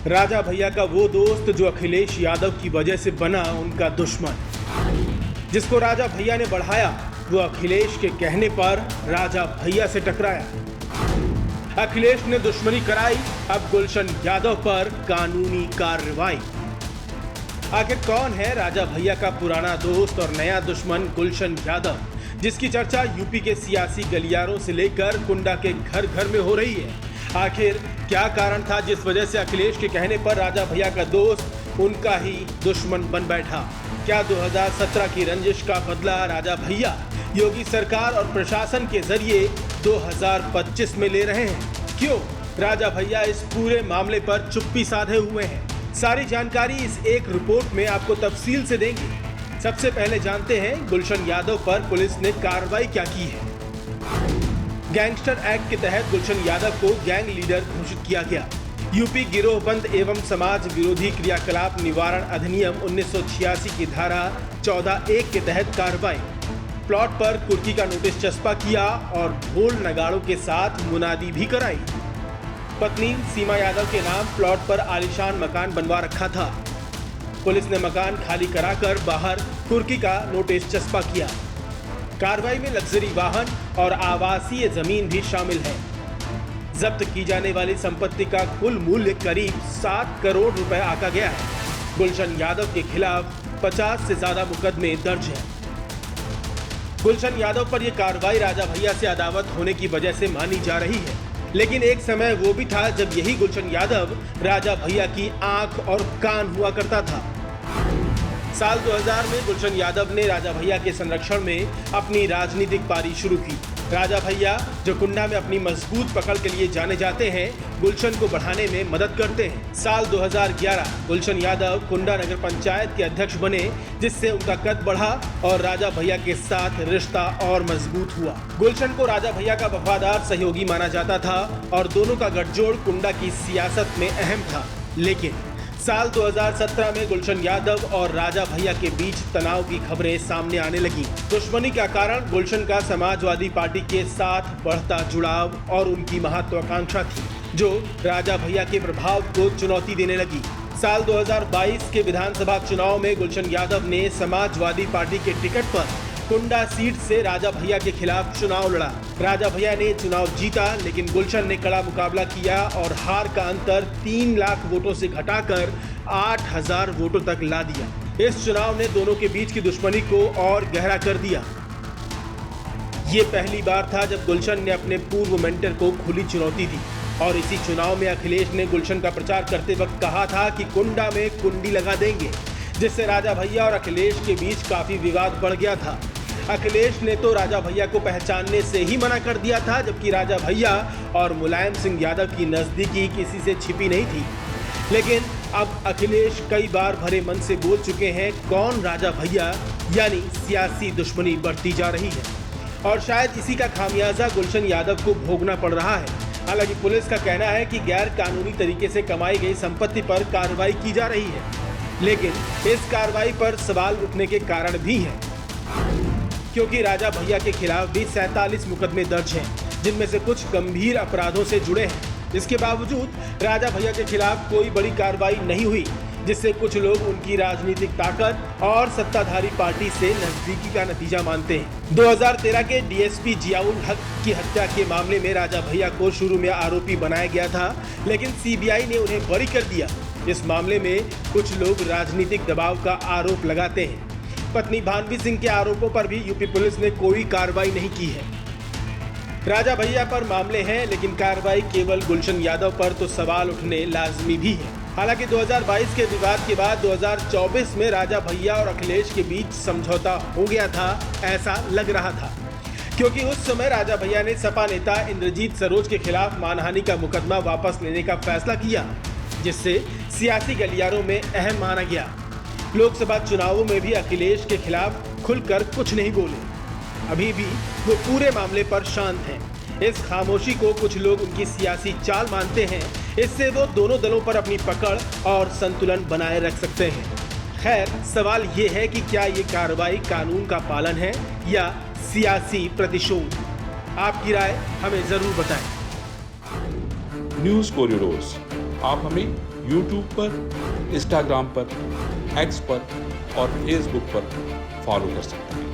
राजा भैया का वो दोस्त जो अखिलेश यादव की वजह से बना उनका दुश्मन, जिसको राजा भैया ने बढ़ाया, वो अखिलेश के कहने पर राजा भैया से टकराया। अखिलेश ने दुश्मनी कराई, अब गुलशन यादव पर कानूनी कार्रवाई। आखिर कौन है राजा भैया का पुराना दोस्त और नया दुश्मन गुलशन यादव, जिसकी चर्चा यूपी के सियासी गलियारों से लेकर कुंडा के घर घर में हो रही है। आखिर क्या कारण था जिस वजह से अखिलेश के कहने पर राजा भैया का दोस्त उनका ही दुश्मन बन बैठा? क्या 2017 की रंजिश का बदला राजा भैया योगी सरकार और प्रशासन के जरिए 2025 में ले रहे हैं? क्यों राजा भैया इस पूरे मामले पर चुप्पी साधे हुए हैं? सारी जानकारी इस एक रिपोर्ट में आपको तफसील से देंगे। सबसे पहले जानते हैं गुलशन यादव पर पुलिस ने कार्रवाई क्या की है। गैंगस्टर एक्ट के तहत गुलशन यादव को गैंग लीडर घोषित किया गया। यूपी गिरोहबंद एवं समाज विरोधी क्रियाकलाप निवारण अधिनियम 1986 की धारा 14(1) के तहत कार्रवाई। प्लॉट पर कुर्की का नोटिस चस्पा किया और ढोल नगाड़ों के साथ मुनादी भी कराई। पत्नी सीमा यादव के नाम प्लॉट पर आलीशान मकान बनवा रखा था। पुलिस ने मकान खाली कराकर बाहर कुर्की का नोटिस चस्पा किया। कार्रवाई में लग्जरी वाहन और आवासीय जमीन भी शामिल है। जब्त की जाने वाली संपत्ति का कुल मूल्य करीब 7 करोड़ रुपए आका गया है। गुलशन यादव के खिलाफ 50 से ज्यादा मुकदमे दर्ज हैं। गुलशन यादव पर यह कार्रवाई राजा भैया से अदावत होने की वजह से मानी जा रही है, लेकिन एक समय वो भी था जब यही गुलशन यादव राजा भैया की आंख और कान हुआ करता था। साल 2000 में गुलशन यादव ने राजा भैया के संरक्षण में अपनी राजनीतिक पारी शुरू की। राजा भैया जो कुंडा में अपनी मजबूत पकड़ के लिए जाने जाते हैं, गुलशन को बढ़ाने में मदद करते हैं। साल 2011 गुलशन यादव कुंडा नगर पंचायत के अध्यक्ष बने, जिससे उनका कद बढ़ा और राजा भैया के साथ रिश्ता और मजबूत हुआ। गुलशन को राजा भैया का वफादार सहयोगी माना जाता था और दोनों का गठजोड़ कुंडा की सियासत में अहम था। लेकिन साल 2017 में गुलशन यादव और राजा भैया के बीच तनाव की खबरें सामने आने लगी। दुश्मनी का कारण गुलशन का समाजवादी पार्टी के साथ बढ़ता जुड़ाव और उनकी महत्वाकांक्षा थी, जो राजा भैया के प्रभाव को चुनौती देने लगी। साल 2022 के विधानसभा चुनाव में गुलशन यादव ने समाजवादी पार्टी के टिकट पर कुंडा सीट से राजा भैया के खिलाफ चुनाव लड़ा। राजा भैया ने चुनाव जीता, लेकिन गुलशन ने कड़ा मुकाबला किया और हार का अंतर 3 लाख वोटों से घटाकर 8000 वोटों तक ला दिया। इस चुनाव ने दोनों के बीच की दुश्मनी को और गहरा कर दिया। ये पहली बार था जब गुलशन ने अपने पूर्व मेंटर को खुली चुनौती दी और इसी चुनाव में अखिलेश ने गुलशन का प्रचार करते वक्त कहा था कि कुंडा में कुंडी लगा देंगे, जिससे राजा भैया और अखिलेश के बीच काफी विवाद बढ़ गया था। अखिलेश ने तो राजा भैया को पहचानने से ही मना कर दिया था, जबकि राजा भैया और मुलायम सिंह यादव की नजदीकी किसी से छिपी नहीं थी। लेकिन अब अखिलेश कई बार भरे मन से बोल चुके हैं कौन राजा भैया, यानी सियासी दुश्मनी बढ़ती जा रही है और शायद इसी का खामियाजा गुलशन यादव को भोगना पड़ रहा है। हालांकि पुलिस का कहना है कि गैर कानूनी तरीके से कमाई गई संपत्ति पर कार्रवाई की जा रही है, लेकिन इस कार्रवाई पर सवाल उठने के कारण भी हैं, क्योंकि राजा भैया के खिलाफ भी 47 मुकदमे दर्ज हैं, जिनमें से कुछ गंभीर अपराधों से जुड़े हैं। इसके बावजूद राजा भैया के खिलाफ कोई बड़ी कार्रवाई नहीं हुई, जिससे कुछ लोग उनकी राजनीतिक ताकत और सत्ताधारी पार्टी से नजदीकी का नतीजा मानते हैं। 2013 के डीएसपी जियाउल हक की हत्या के मामले में राजा भैया को शुरू में आरोपी बनाया गया था, लेकिन सीबीआई ने उन्हें बरी कर दिया। इस मामले में कुछ लोग राजनीतिक दबाव का आरोप लगाते हैं। पत्नी भानवी सिंह के आरोपों पर भी यूपी पुलिस ने कोई कार्रवाई नहीं की है। राजा भैया पर मामले हैं, लेकिन कार्रवाई केवल गुलशन यादव पर तो सवाल उठने लाजमी भी है। हालांकि 2022 के विवाद के बाद 2024 में राजा भैया और अखिलेश के बीच समझौता हो गया था, ऐसा लग रहा था, क्योंकि उस समय राजा भैया ने सपा नेता इंद्रजीत सरोज के खिलाफ मानहानि का मुकदमा वापस लेने का फैसला किया, जिससे सियासी गलियारों में अहम माना गया। लोकसभा चुनावों में भी अखिलेश के खिलाफ खुलकर कुछ नहीं बोले। अभी भी वो पूरे मामले पर शांत हैं। इस खामोशी को कुछ लोग उनकी सियासी चाल मानते हैं। इससे वो दोनों दलों पर अपनी पकड़ और संतुलन बनाए रख सकते हैं। खैर, सवाल ये है कि क्या ये कार्रवाई कानून का पालन है या सियासी प्रतिशोध? आपकी राय हमें जरूर बताएं। न्यूज कोरिडोर्स आप हमें YouTube पर, Instagram पर, X पर और Facebook पर फॉलो कर सकते हैं।